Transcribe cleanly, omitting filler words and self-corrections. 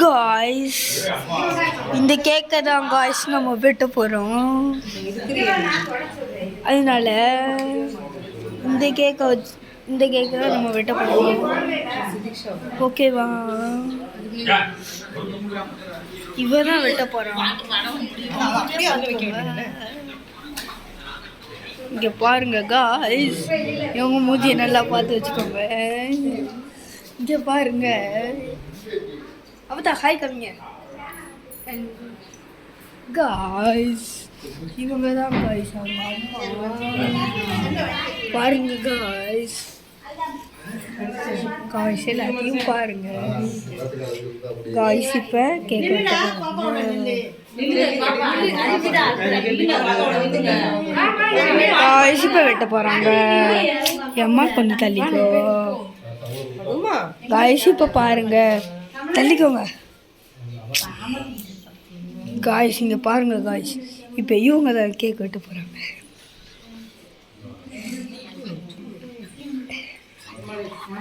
Guys இந்த கேக்கை தான் காய்ஸ் நம்ம வெட்ட போகிறோம். அதனால இந்த கேக்கை தான் நம்ம வெட்ட போகிறோம். ஓகேவா? இவ தான் வெட்ட போகிறான். இங்கே பாருங்க காய்ஸ், இவங்க மூஞ்சியை நல்லா பார்த்து வச்சுக்கோங்க. இங்கே பாருங்க, அப்பதான் ஹாய் கம்மிங்க காய்ஸ். இவங்க தான் காய்ஸ் அவங்க அம்மா. பாருங்க காய்ஸ், காய்ஸ் எல்லாத்தையும் பாருங்க காய்ஸ். இப்போ கேக் காய்ஸ் இப்போ வெட்ட போகிறாங்க. அம்மா கொஞ்சம் தள்ளிக்கோ காய்ஸ். இப்போ பாருங்க, தள்ளிக்கோங்க காய்ஸ். இங்கே பாருங்க காய்ஸ், இப்போ இவங்க தான் கேக் வெட்ட போகிறாங்க.